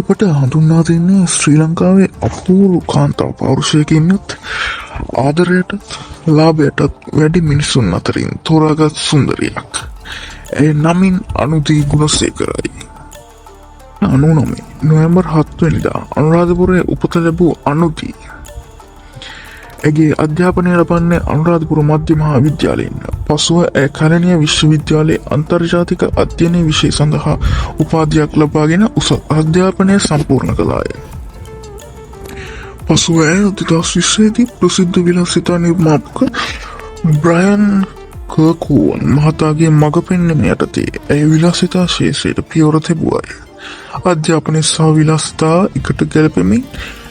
ඔබට හඳුන්වා දෙන්නේ ශ්‍රී ලංකාවේ අපූරු කාන්තාව පෞරුෂයකින්යුත් ආදරයට ලාභයටත් වැඩි මිනිසුන් අතරින් තෝරාගත් සුන්දරියක්. ඇය නමින් අනුදී ගුණසේකරයි. 99 නොවැම්බර් 7 වෙනිදා අනුරාධපුරයේ උපත ලැබූ අනුදී ඇගේ අධ්‍යාපනය ලබන්නේ අනුරාධපුර මධ්‍ය මහා විද්‍යාලයෙන්. පසුව ඇය කැලණිය විශ්වවිද්‍යාලයේ අන්තර්ජාතික අධ්‍යයන විෂය සඳහා උපාධියක් ලබාගෙන උසස් අධ්‍යාපනය සම්පූර්ණ කළාය. පසුව ඇය 2020 දී ප්‍රසිද්ධ විලාසිතා නිර්මාපක බ්‍රයන් කර්කෝවන් මහතාගේ මඟ පෙන්වීම යටතේ ඇය විලාසිතා ශේෂ්ත්‍රයට පියවර තිබුවාය. අධ්‍යාපනය සහ විලාසිතා එකට ගැලපෙමින්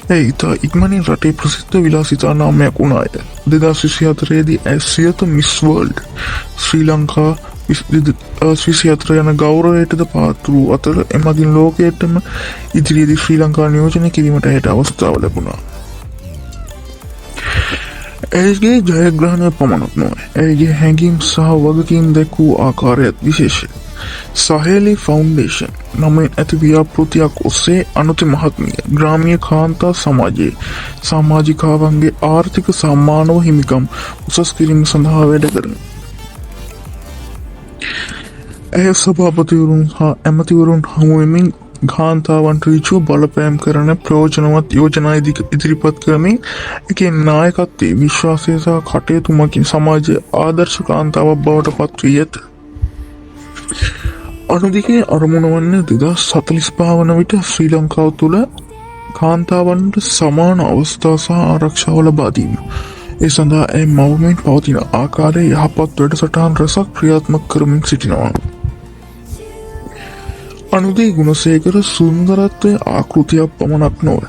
ඇය ඉතා ඉක්මනින් රටේ ප්‍රසිද්ධ විලාසිතා නාමයක් වුණාය. 2024 දී ඇය සියත මිස් වර්ල්ඩ් ශ්‍රී ලංකා 2024 යන ගෞරවයටද පාත්‍ර වූ අතර එමගින් ලෝකයටම ඉදිරියේදී ශ්‍රී ලංකා නියෝජනය කිරීමට ඇයට අවස්ථාව ලැබුණා. ඇයගේ ජයග්‍රහණය පමණක් නොව ඇයගේ හැඟීම් සහ වගකීම් දැක්වූ ආකාරයත් විශේෂය. සහේලි ෆවුන්ඩේෂන් නමෙන් ඇති ව්‍යාපෘතියක් ඔස්සේ අනුති මහත්මිය ග්‍රාමීය කාන්තා සමාජයේ සමාජිකාවන්ගේ ආර්ථික සම්මානව හිමිකම් උසස් කිරීම සඳහා වැඩ කරන. ඇය සභාපතිවරුන් හා ඇමතිවරුන් හමුවෙමින් කාන්තාවන්ට ඍජුව බලපෑම් කරන ප්‍රයෝජනවත් යෝජනා ඉදිරිපත් කරමින් එකේ නායකත්වයේ විශ්වාසය සහ කටයුතු මගින් සමාජයේ ආදර්ශ කාන්තාවක් බවට පත් වී ඇත. අනුදිගේ අරමුණ වන්නේ 2045 වන විට ශ්‍රී ලංකාව තුළ කාන්තාවන්ට සමාන අවස්ථා සහ ආරක්ෂාව ලබා දීම. ඒ සඳහා ඇය මවමින් පවතින ආකාරයේ යහපත් වැඩසටහන් රැසක් ක්‍රියාත්මක කරමින් සිටිනවා. අනුදී ගුණසේකර සුන්දරත්වය ආකෘතියක් පමණක් නොව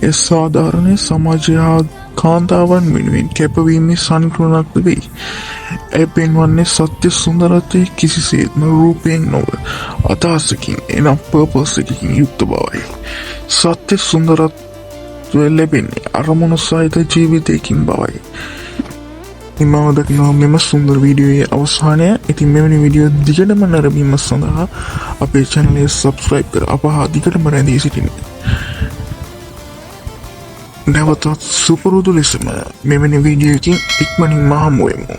ඒ සාධාරණය සමාජය හා කාන්තාවන් වෙනුවෙන් කැපවීමේ සනිටුවනක්ද වෙයි. ඇය පෙන්වන්නේ සත්‍ය සුන්දරත්වය කිසිසේත්ම රූපයෙන් නොව අදහසකින් එනම් පර්පස් එකකින් යුක්ත බවයි. සත්‍ය සුන්දරත්වය ලැබෙන්නේ අරමුණු සහිත ජීවිතයකින් බවයි. මම දකිනවා මෙම සුන්දර වීඩියෝයේ අවසානය. ඉතින් මෙවැනි වීඩියෝ දිගටම නැරඹීම සඳහා අපේ channel එක subscribe කර අප හා දිගටම රැඳී සිටින්න. නැවතත් සුපුරුදු ලෙසම මෙවැනි වීඩියෝකින් ඉක්මනින්ම හමු වෙමු.